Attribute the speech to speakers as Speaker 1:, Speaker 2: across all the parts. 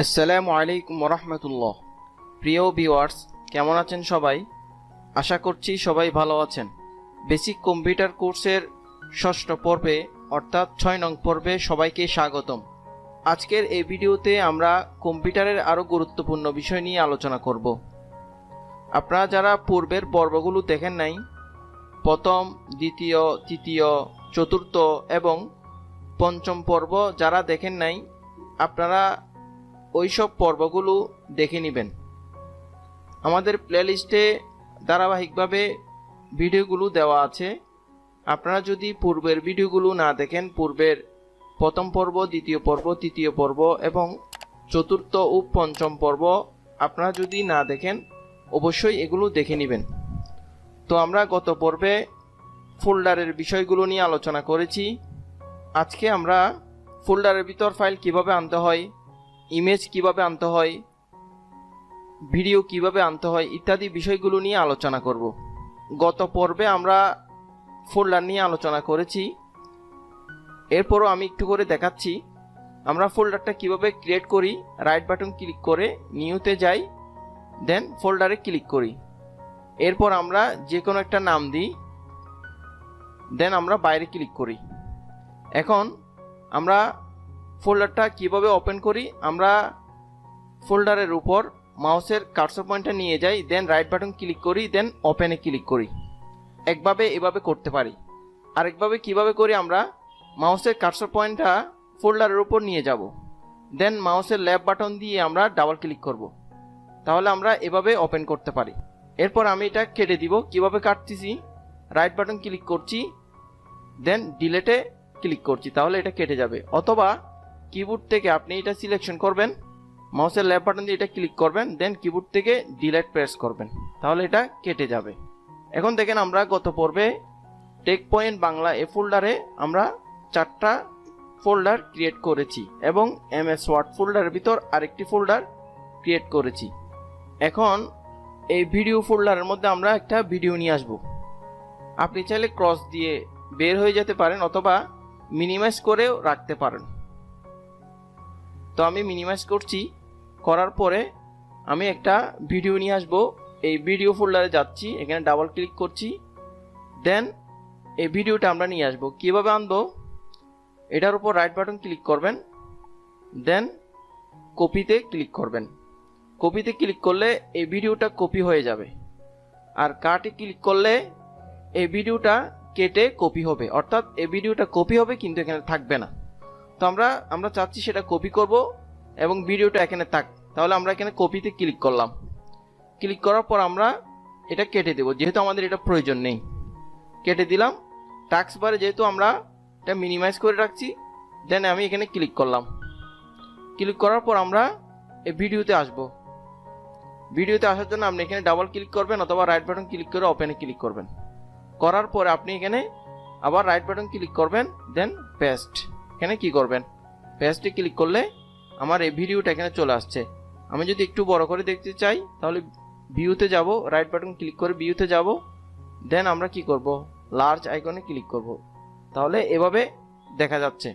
Speaker 1: আসসালামু আলাইকুম রাহমাতুল্লাহ। প্রিয় ভিউয়ার্স, কেমন আছেন সবাই? আশা করছি সবাই ভালো আছেন। বেসিক কম্পিউটার কোর্সের ষষ্ঠ পর্বে অর্থাৎ 6 নং পর্বে সবাইকে স্বাগতম। আজকের এই ভিডিওতে আমরা কম্পিউটারের আরও গুরুত্বপূর্ণ বিষয় নিয়ে আলোচনা করব। আপনারা যারা পূর্বের পর্বগুলো দেখেন নাই, প্রথম, দ্বিতীয়, তৃতীয়, চতুর্থ এবং পঞ্চম পর্ব যারা দেখেন নাই, আপনারা ওইসব পর্বগুলো দেখে নেবেন। আমাদের প্লেলিস্টে ধারাবাহিকভাবে ভিডিওগুলো দেওয়া আছে। আপনারা যদি পূর্বের ভিডিওগুলো না দেখেন, পূর্বের প্রথম পর্ব, দ্বিতীয় পর্ব, তৃতীয় পর্ব এবং চতুর্থ ও পঞ্চম পর্ব আপনারা যদি না দেখেন, অবশ্যই এগুলো দেখে নেবেন। তো আমরা গত পর্বে ফোল্ডারের বিষয়গুলো নিয়ে আলোচনা করেছি। আজকে আমরা ফোল্ডারের ভিতর ফাইল কিভাবে আনতে হয়, ইমেজ কিভাবে আনতে হয়, ভিডিও কিভাবে আনতে হয় ইত্যাদি বিষয়গুলো নিয়ে আলোচনা করব। গত পর্বে আমরা ফোল্ডার নিয়ে আলোচনা করেছি। এরপরও আমি একটু করে দেখাচ্ছি আমরা ফোল্ডারটা কিভাবে ক্রিয়েট করি। রাইট বাটন ক্লিক করে নিউতে যাই, দেন ফোল্ডারে ক্লিক করি। এরপর আমরা যে কোনো একটা নাম দিই, দেন আমরা বাইরে ক্লিক করি। এখন আমরা ফোল্ডারটা কিভাবে ওপেন করি, আমরা ফোল্ডারের উপর মাউসের কার্সর পয়েন্টটা নিয়ে যাই, দেন রাইট বাটন ক্লিক করি, দেন ওপেনে ক্লিক করি। একভাবে এভাবে করতে পারি। আরেকভাবে কিভাবে করি, আমরা মাউসের কার্সর পয়েন্টটা ফোল্ডারের উপর নিয়ে যাব, দেন মাউসের লেফট বাটন দিয়ে আমরা ডাবল ক্লিক করব। তাহলে আমরা এভাবে ওপেন করতে পারি। এরপর আমি এটা কেটে দিব। কিভাবে কাটতেছি, রাইট বাটন ক্লিক করছি, দেন ডিলেটে ক্লিক করছি, তাহলে এটা কেটে যাবে। অথবা কিবোর্ড থেকে আপনি এটা সিলেকশন করবেন, মাউসের লেফট বাটন দিয়ে এটা ক্লিক করবেন, দেন কিবোর্ড থেকে ডিলেট প্রেস করবেন, তাহলে এটা কেটে যাবে। এখন দেখেন আমরা গত পর্বে টেক পয়েন্ট বাংলা এই ফোল্ডারে আমরা 4টা ফোল্ডার ক্রিয়েট করেছি এবং এমএস ওয়ার্ড ফোল্ডারের ভিতর আরেকটি ফোল্ডার ক্রিয়েট করেছি। এখন এই ভিডিও ফোল্ডারের মধ্যে আমরা একটা ভিডিও নিয়ে আসব। আপনি চাইলে ক্রস দিয়ে বের হয়ে যেতে পারেন অথবা মিনিমাইজ করেও রাখতে পারেন। তো আমি মিনিমাইজ করছি। করার পরে আমি একটা ভিডিও নিয়ে আসব। এই ভিডিও ফোল্ডারে যাচ্ছি, এখানে ডাবল ক্লিক করছি, দেন এই ভিডিওটা আমরা নিয়ে আসব। কিভাবে আনবো, এটার উপর রাইট বাটন ক্লিক করবেন, দেন কপিতে ক্লিক করবেন। কপিতে ক্লিক করলে এই ভিডিওটা কপি হয়ে যাবে। আর কাটে ক্লিক করলে এই ভিডিওটা কেটে কপি হবে, অর্থাৎ এই ভিডিওটা কপি হবে কিন্তু এখানে থাকবে না। তো আমরা চাচ্ছি সেটা কপি করব এবং ভিডিওটা এখানে থাক। তাহলে আমরা এখানে কপিতে ক্লিক করলাম। ক্লিক করার পর আমরা এটা কেটে দেব, যেহেতু আমাদের এটা প্রয়োজন নেই। কেটে দিলাম। টাস্ক বারে যেহেতু আমরা এটা মিনিমাইজ করে রাখছি, দেন আমি এখানে ক্লিক করলাম। ক্লিক করার পর আমরা এই ভিডিওতে আসব। ভিডিওতে আসার জন্য আপনি এখানে ডাবল ক্লিক করবেন অথবা রাইট বাটন ক্লিক করে ওপেনে ক্লিক করবেন। করার পরে আপনি এখানে আবার রাইট বাটন ক্লিক করবেন, দেন পেস্ট। এখানে কি করবেন, পেস্টে ক্লিক করলে আমার এই ভিডিওটা এখানে চলে আসছে। আমি যদি একটু বড় করে দেখতে চাই, তাহলে ভিউতে যাব, রাইট বাটন ক্লিক করে ভিউতে যাব, দেন আমরা কি করব, লার্জ আইকনে ক্লিক করব। তাহলে এভাবে দেখা যাচ্ছে।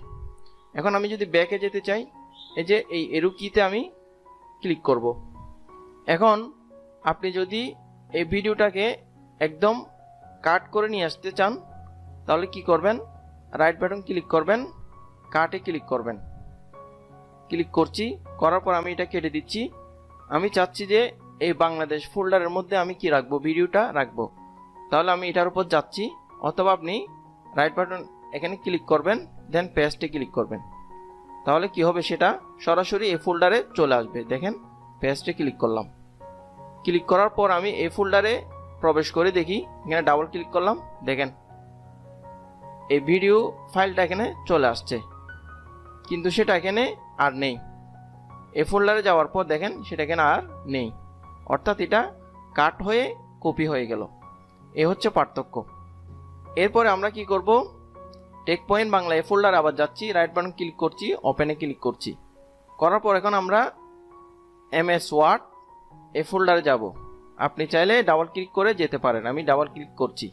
Speaker 1: এখন আমি যদি ব্যাকে যেতে চাই, এই যে এই এরো কিতে আমি ক্লিক করব। এখন আপনি যদি এই ভিডিওটাকে একদম কাট করে নিয়ে আসতে চান, তাহলে কি করবেন, রাইট বাটন ক্লিক করবেন, কাটে ক্লিক করবেন। ক্লিক করছি, করার পর আমি এটা কেটে দিচ্ছি। আমি চাচ্ছি যে এই বাংলাদেশ ফোল্ডারের মধ্যে আমি কি রাখবো, ভিডিওটা রাখবো। তাহলে আমি এটার উপর যাচ্ছি, অথবা আপনি রাইট বাটন এখানে ক্লিক করবেন, দেন পেস্টে ক্লিক করবেন। তাহলে কি হবে, সেটা সরাসরি এই ফোল্ডারে চলে আসবে। দেখেন, পেস্টে ক্লিক করলাম। ক্লিক করার পর আমি এই ফোল্ডারে প্রবেশ করে দেখি, এখানে ডাবল ক্লিক করলাম, দেখেন এই ভিডিও ফাইলটা এখানে চলে আসছে, কিন্তু সেটা এখানে আর নেই। এই ফোল্ডারে যাওয়ার পর দেখেন সেটা এখানে আর নেই, অর্থাৎ এটা কাট হয়ে কপি হয়ে গেল। এ হচ্ছে পার্থক্য। এরপরে আমরা কি করব, টেক পয়েন্ট বাংলা এই ফোল্ডারে আবার যাচ্ছি, রাইট বাটন ক্লিক করছি, ওপেনে ক্লিক করছি। করার পর এখন আমরা এমএস ওয়ার্ড এই ফোল্ডারে যাব। আপনি চাইলে ডাবল ক্লিক করে যেতে পারেন, আমি ডাবল ক্লিক করছি,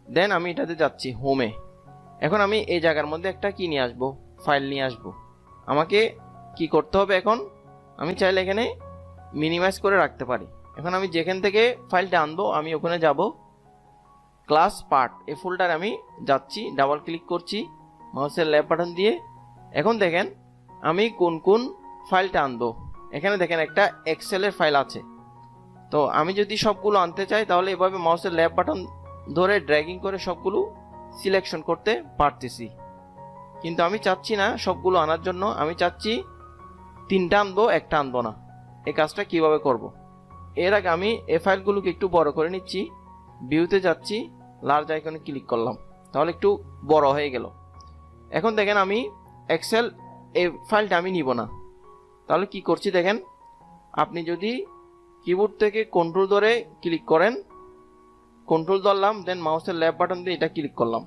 Speaker 1: দেন আমি এটাতে যাচ্ছি হোমে। এখন আমি এই জায়গার মধ্যে একটা কি নিয়ে আসবো, ফাইল নিয়ে আসবো। আমাকে কি করতে হবে, এখন আমি চাইলে এখানে মিনিমাইজ করে রাখতে পারি। এখন আমি যেখান থেকে ফাইলটা আনবো আমি ওখানে যাব, ক্লাস পার্ট এই ফোল্ডারে আমি যাচ্ছি, ডাবল ক্লিক করছি মাউসের লেফট বাটন দিয়ে। এখন দেখেন আমি কোন কোন ফাইলটা আনবো। এখানে দেখেন একটা এক্সেলের ফাইল আছে। তো আমি যদি সবগুলো আনতে চাই তাহলে এভাবে মাউসের লেফট বাটন ধরে ড্র্যাগিং করে সবগুলো সিলেকশন করতে পারতেছি, কিন্তু আমি চাচ্ছি না সবগুলো আনার জন্য। আমি চাচ্ছি 3টা আনবো, একটা আনবো না। এই কাজটা কিভাবে করব? এর আগে আমি এই ফাইলগুলোকে একটু বড় করে নিচ্ছি। ভিউতে যাচ্ছি, লার্জ আইকনে ক্লিক করলাম, তাহলে একটু বড় হয়ে গেল। এখন দেখেন আমি এক্সেল এই ফাইলটা আমি নিব না। তাহলে কি করছি দেখেন, আপনি যদি কিবোর্ড থেকে কন্ট্রোল ধরে ক্লিক করেন, কন্ট্রোল ধরলাম, দেন মাউসের লেফট বাটন দিয়ে এটা ক্লিক করলাম,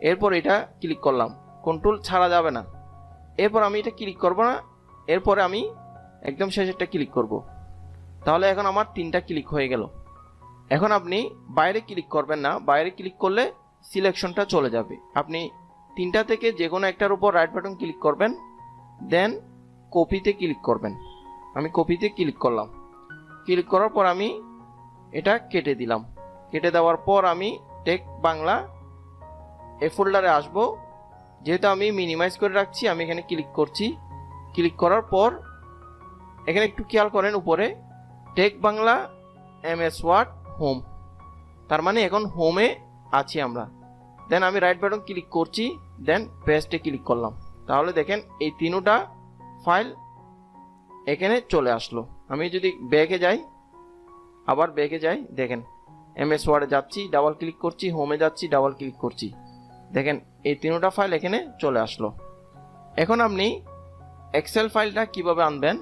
Speaker 1: এরপর এটা ক্লিক করলাম, কন্ট্রোল ছাড়া যাবে না। এরপর আমি এটা ক্লিক করব না, এরপরে আমি একদম শেষেরটা ক্লিক করব। তাহলে এখন আমার 3টা ক্লিক হয়ে গেল। এখন আপনি বাইরে ক্লিক করবেন না, বাইরে ক্লিক করলে সিলেকশনটা চলে যাবে। আপনি 3টা থেকে যে কোনো একটার উপর রাইট বাটন ক্লিক করবেন, দেন কপিতে ক্লিক করবেন। আমি কপিতে ক্লিক করলাম, ক্লিক করার পর আমি এটা কেটে দিলাম। কেটে দেওয়ার পর আমি টেক বাংলা এই ফোল্ডারে আসব। যেহেতু আমি মিনিমাইজ করে রাখছি, আমি এখানে ক্লিক করছি। ক্লিক করার পর এখানে একটু খেয়াল করেন, উপরে টেক বাংলা MS ওয়ার্ড হোম, তার মানে এখন হোমে আছি আমরা। দেন আমি রাইট বাটন ক্লিক করছি, দেন পেস্টে ক্লিক করলাম। তাহলে দেখেন এই 3টা ফাইল এখানে চলে আসলো। আমি যদি ব্যাকে যাই, আবার ব্যাকে যাই, দেখেন MS ওয়ার্ডে যাচ্ছি, ডাবল ক্লিক করছি, হোমে যাচ্ছি, ডাবল ক্লিক করছি, দেখেন এই 3টা ফাইল এখানে চলে আসলো। এখন আপনি এক্সেল ফাইলটা কিভাবে আনবেন,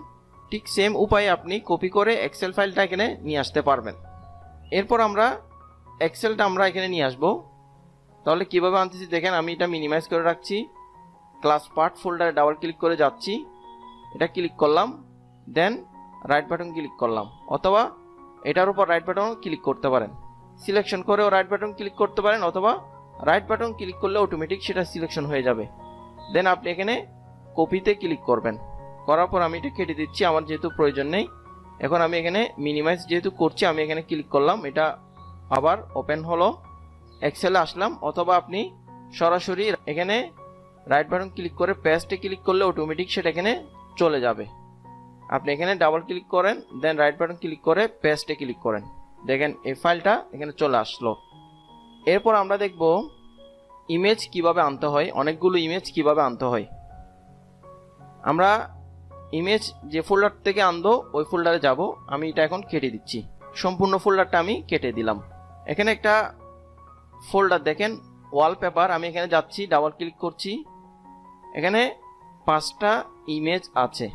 Speaker 1: ঠিক সেম উপায়ে আপনি কপি করে এক্সেল ফাইলটা এখানে নিয়ে আসতে পারবেন। এরপর আমরা এক্সেলটা আমরা এখানে নিয়ে আসবো। তাহলে কিভাবে আনতেছি দেখেন, আমি এটা মিনিমাইজ করে রাখছি, ক্লাস পার্ট ফোল্ডারে ডাবল ক্লিক করে যাচ্ছি, এটা ক্লিক করলাম, দেন রাইট বাটন ক্লিক করলাম, অথবা এটার উপর রাইট বাটন ক্লিক করতে পারেন। সিলেকশন করেও রাইট বাটন ক্লিক করতে পারেন, অথবা রাইট বাটন ক্লিক করলে অটোমেটিক সেটা সিলেকশন হয়ে যাবে। দেন আপনি এখানে কপিতে ক্লিক করবেন, করার পর আমি এটা কেটে দিচ্ছি, আমার যেহেতু প্রয়োজন নেই। এখন আমি এখানে মিনিমাইজ যেহেতু করছি, আমি এখানে ক্লিক করলাম, এটা আবার ওপেন হলো, এক্সেলে আসলাম। অথবা আপনি সরাসরি এখানে রাইট বাটন ক্লিক করে পেস্টে ক্লিক করলে অটোমেটিক সেটা এখানে চলে যাবে। আপনি এখানে ডাবল ক্লিক করেন, দেন রাইট বাটন ক্লিক করে পেস্টে ক্লিক করেন, দেখেন এই ফাইলটা এখানে চলে আসলো। এরপর আমরা দেখব ইমেজ কিভাবে আনতে হয়, অনেকগুলো ইমেজ কিভাবে আনতে হয়। আমরা ইমেজ যে ফোল্ডার থেকে আনবো ওই ফোল্ডারে যাব। আমি এটা এখন কেটে দিচ্ছি, সম্পূর্ণ ফোল্ডারটা আমি কেটে দিলাম। এখানে একটা ফোল্ডার দেখেন ওয়ালপেপার, আমি এখানে যাচ্ছি, ডাবল ক্লিক করছি, এখানে 5টা ইমেজ আছে।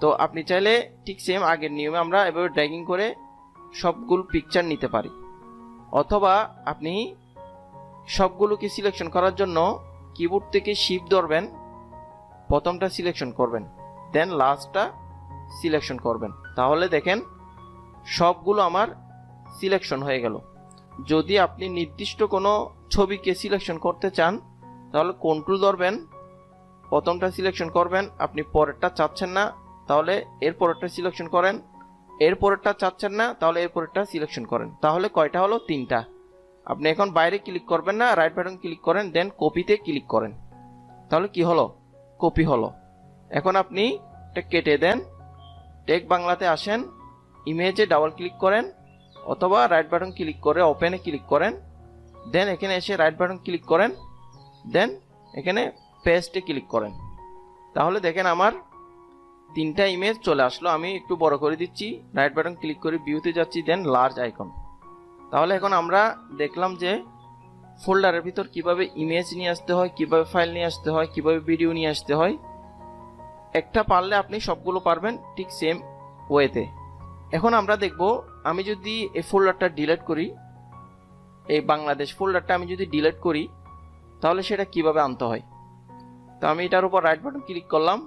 Speaker 1: তো আপনি চাইলে ঠিক সেম আগের নিয়মে আমরা এভাবে ড্র্যাগিং করে সবগুলো পিকচার নিতে পারি, অথবা আপনি সবগুলোকে সিলেকশন করার জন্য কিবোর্ড থেকে শিফট ধরবেন, প্রথমটা সিলেকশন করবেন, দেন লাস্টটা সিলেকশন করবেন। তাহলে দেখেন সবগুলো আমার সিলেকশন হয়ে গেল। যদি আপনি নির্দিষ্ট কোনো ছবিকে সিলেকশন করতে চান তাহলে কন্ট্রোল ধরবেন, প্রথমটা সিলেকশন করবেন, আপনি পরেরটা চাচ্ছেন না তাহলে এর পরেরটা সিলেকশন করেন, এর পরেরটা চাচ্ছেন না তাহলে এর পরেরটা সিলেকশন করেন। তাহলে কয়টা হলো? 3টা। আপনি এখন বাইরে ক্লিক করবেন না, রাইট বাটন ক্লিক করেন, দেন কপিতে ক্লিক করেন, তাহলে কি হলো? কপি হলো। এখন আপনি এটা কেটে দেন, টেক বাংলাতে আসেন, ইমেজে ডাবল ক্লিক করেন, অথবা রাইট বাটন ক্লিক করে ওপেনে ক্লিক করেন, দেন এখানে এসে রাইট বাটন ক্লিক করেন, দেন এখানে পেস্টে ক্লিক করেন। তাহলে দেখেন আমার 3টা ইমেজ চলে আসলো। আমি একটু বড় করে দিচ্ছি, রাইট বাটন ক্লিক করে ভিউতে যাচ্ছি, দেন লার্জ আইকন। তাহলে এখন আমরা দেখলাম যে ফোল্ডারের ভিতর কিভাবে ইমেজ নিয়ে আসতে হয়, কিভাবে ফাইল নিয়ে আসতে হয়, কিভাবে ভিডিও নিয়ে আসতে হয়। একটা পারলে আপনি সবগুলো পারবেন ঠিক সেম ওয়েতে। এখন আমরা দেখব আমি যদি এই ফোল্ডারটা ডিলিট করি, এই বাংলাদেশ ফোল্ডারটা আমি যদি ডিলিট করি তাহলে সেটা কিভাবে আনতে হয়। তো আমি এটার উপর রাইট বাটন ক্লিক করলাম,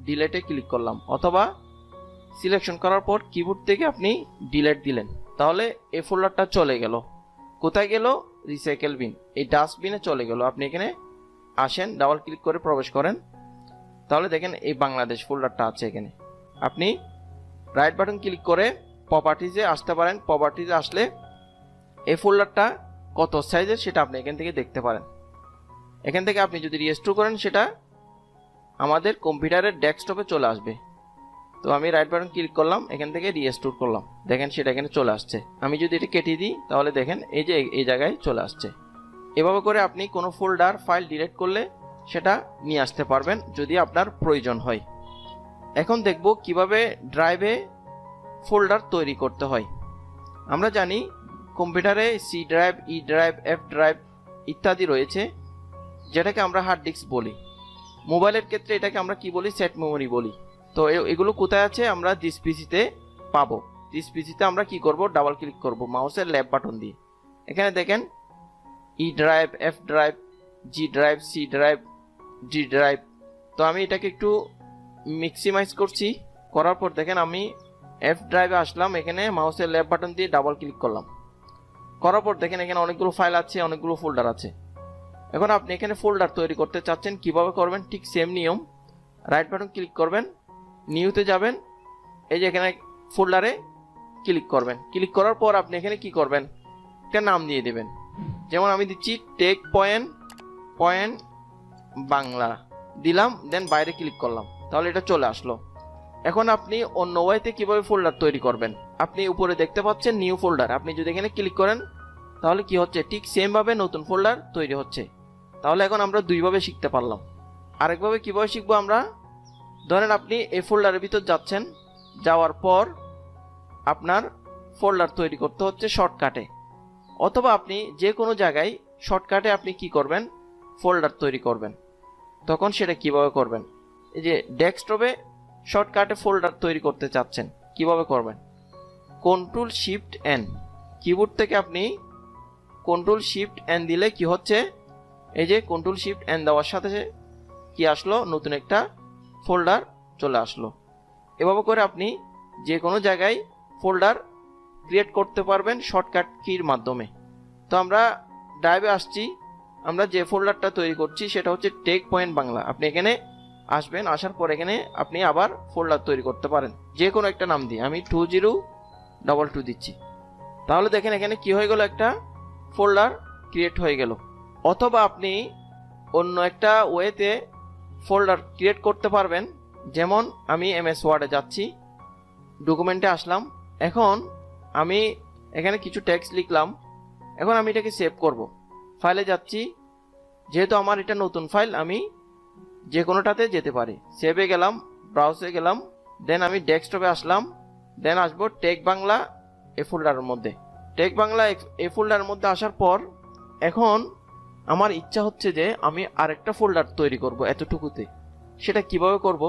Speaker 1: ডিলিটে ক্লিক করলাম, অথবা সিলেকশন করার পর কিবোর্ড থেকে আপনি ডিলিট দিলেন, তাহলে এই ফোল্ডারটা চলে গেল। কোথায় গেল? রিসাইকেল বিন, এই ডাস্টবিনে চলে গেল। আপনি এখানে আসেন, ডাবল ক্লিক করে প্রবেশ করেন, তাহলে দেখেন এই বাংলাদেশ ফোল্ডারটা আছে এখানে। আপনি রাইট বাটন ক্লিক করে প্রপার্টিজে আসতে পারেন। প্রপার্টিজে আসলে এই ফোল্ডারটা কত সাইজের সেটা আপনি এখান থেকে দেখতে পারেন। এখান থেকে আপনি যদি রিস্টোর করেন সেটা আমাদের কম্পিউটারের ডেস্কটপে চলে আসবে। তো আমি রাইট বাটন ক্লিক করলাম, এখান থেকে রিস্টোর করলাম, দেখেন সেটা এখানে চলে আসছে। আমি যদি এটা কেটে দিই তাহলে দেখেন এই যে এই জায়গায় চলে আসছে। এভাবে করে আপনি কোনো ফোল্ডার ফাইল ডিলিট করলে সেটা নিয়ে আসতে পারবেন যদি আপনার প্রয়োজন হয়। এখন দেখব কিভাবে ড্রাইভে ফোল্ডার তৈরি করতে হয়। আমরা জানি কম্পিউটারে C drive, E drive, F drive ইত্যাদি রয়েছে, যেটাকে আমরা হার্ড ডিস্ক বলি। মোবাইলের ক্ষেত্রে এটাকে আমরা কি বলি, সেট মেমোরি বলি। তো এগুলো কোথায় আছে, আমরা দিস পিসিতে পাবো। দিস পিসিতে আমরা কি করব, ডাবল ক্লিক করব মাউসের লেফট বাটন দিয়ে। এখানে দেখেন E drive, F drive, G drive, C drive, D drive. তো আমি এটাকে একটু ম্যাক্সিমাইজ করছি, করার পর দেখেন আমি এফ ড্রাইভে আসলাম, এখানে মাউসের লেফট বাটন দিয়ে ডাবল ক্লিক করলাম। করার পর দেখেন এখানে অনেকগুলো ফাইল আছে, অনেকগুলো ফোল্ডার আছে। এখন আপনি এখানে ফোল্ডার তৈরি করতে চাচ্ছেন, কিভাবে করবেন ঠিক সেম নিয়ম। রাইট বাটন ক্লিক করবেন, নিউতে যাবেন, এই যে এখানে ফোল্ডারে ক্লিক করবেন। ক্লিক করার পর আপনি এখানে কি করবেন, একটা নাম দিয়ে দেবেন। যেমন আমি দিচ্ছি টেক পয়েন্ট বাংলা দিলাম, দেন বাইরে ক্লিক করলাম, তাহলে এটা চলে আসলো। এখন আপনি অন্য ওয়েতে কিভাবে ফোল্ডার তৈরি করবেন, আপনি উপরে দেখতে পাচ্ছেন নিউ ফোল্ডার। আপনি যদি এখানে ক্লিক করেন তাহলে কি হচ্ছে, ঠিক সেম ভাবে নতুন ফোল্ডার তৈরি হচ্ছে। তাহলে এখন আমরা দুইভাবে শিখতে পারলাম। আরেকভাবে কিভাবে শিখবো আমরা, ধরেন আপনি এই ফোল্ডারের ভিতর যাচ্ছেন, যাওয়ার পর আপনার ফোল্ডার তৈরি করতে হচ্ছে শর্টকাটে, অথবা আপনি যে কোনো জায়গায় শর্টকাটে আপনি কি করবেন, ফোল্ডার তৈরি করবেন। তখন সেটা কিভাবে করবেন, এই যে ডেস্কটপে শর্টকাটে ফোল্ডার তৈরি করতে চাচ্ছেন, কিভাবে করবেন, কন্ট্রোল শিফট এন, কিবোর্ড থেকে আপনি কন্ট্রোল শিফট এন দিলে কি হচ্ছে, এই যে কন্ট্রোল শিফট এন দেওয়ার সাথে কি আসলো, নতুন একটা ফোল্ডার চলে আসলো। এভাবে করে আপনি যে কোনো জায়গায় ফোল্ডার ক্রিয়েট করতে পারবেন শর্টকাট কির মাধ্যমে। তো আমরা ড্রাইভে আসছি, আমরা যে ফোল্ডারটা তৈরি করছি সেটা হচ্ছে টেক পয়েন্ট বাংলা। আপনি এখানে আসবেন, আসার পর এখানে আপনি আবার ফোল্ডার তৈরি করতে পারেন যে কোনো একটা নাম দিয়ে। আমি 2022 দিচ্ছি, তাহলে দেখেন এখানে কি হয়ে গেল, একটা ফোল্ডার ক্রিয়েট হয়ে গেল। অথবা আপনি অন্য একটা ওয়েতে ফোল্ডার ক্রিয়েট করতে পারবেন। যেমন আমি এমএস ওয়ার্ডে যাচ্ছি, ডকুমেন্টে আসলাম, এখন আমি এখানে কিছু টেক্সট লিখলাম, এখন আমি এটাকে সেভ করব। ফাইলে যাচ্ছি, যেহেতু আমার এটা নতুন ফাইল আমি যে কোনোটাতে যেতে পারি। সেভে গেলাম, ব্রাউজে গেলাম, দেন আমি ডেস্কটপে আসলাম, দেন আসবো টেক বাংলা এই ফোল্ডারের মধ্যে। টেক বাংলা এই ফোল্ডারের মধ্যে আসার পর এখন আমার ইচ্ছা হচ্ছে যে আমি আরেকটা ফোল্ডার তৈরি করব এতটুকুতে। সেটা কিভাবে করব,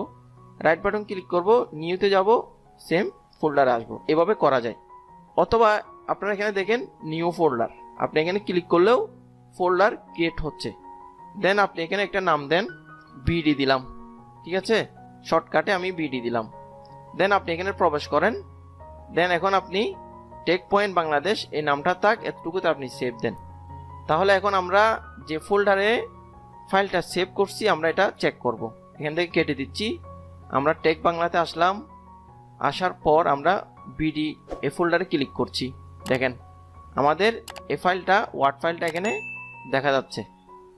Speaker 1: রাইট বাটন ক্লিক করব, নিউতে যাব, সেম ফোল্ডারে আসবো। এভাবে করা যায়। অথবা আপনারা এখানে দেখেন নিউ ফোল্ডার, আপনি এখানে ক্লিক করলেও ফোল্ডার ক্রিয়েট হচ্ছে। দেন আপনি এখানে একটা নাম দেন, বিডি দিলাম, ঠিক আছে, শর্টকাটে আমি বিডি দিলাম। দেন আপনি এখানে প্রবেশ করেন, দেন এখন আপনি টেক পয়েন্ট বাংলাদেশ এই নামটা থাক, এতটুকুতে আপনি সেভ দেন। তাহলে এখন আমরা যে ফোল্ডারে ফাইলটা সেভ করছি আমরা এটা চেক করব। এখান থেকে কেটে দিচ্ছি, আমরা টেক বাংলাতে আসলাম, আসার পর আমরা বিডি এই ফোল্ডারে ক্লিক করছি, দেখেন আমাদের এই ফাইলটা, ওয়ার্ড ফাইলটা এখানে দেখা যাচ্ছে।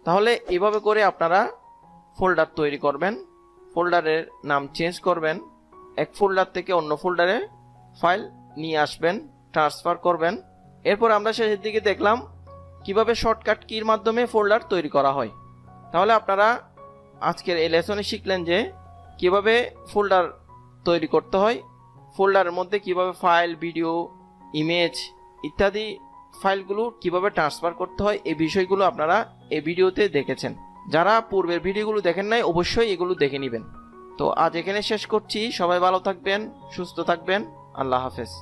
Speaker 1: তাহলে এভাবে করে আপনারা ফোল্ডার তৈরি করবেন, ফোল্ডারের নাম চেঞ্জ করবেন, এক ফোল্ডার থেকে অন্য ফোল্ডারে ফাইল নিয়ে আসবেন, ট্রান্সফার করবেন। এরপর আমরা শেষের দিকে দেখলাম কিভাবে শর্টকাট কির মাধ্যমে ফোল্ডার তৈরি করা হয়। তাহলে আপনারা আজকের এই লেসনে শিখলেন যে কিভাবে ফোল্ডার তৈরি করতে হয়, ফোল্ডারের মধ্যে কিভাবে ফাইল, ভিডিও, ইমেজ ইত্যাদি ফাইলগুলো কিভাবে ট্রান্সফার করতে হয়, এই বিষয়গুলো আপনারা এই ভিডিওতে দেখেছেন। যারা পূর্বের ভিডিওগুলো দেখেন নাই অবশ্যই এগুলো দেখে নেবেন। তো আজ এখানে শেষ করছি, সবাই ভালো থাকবেন, সুস্থ থাকবেন, আল্লাহ হাফেজ।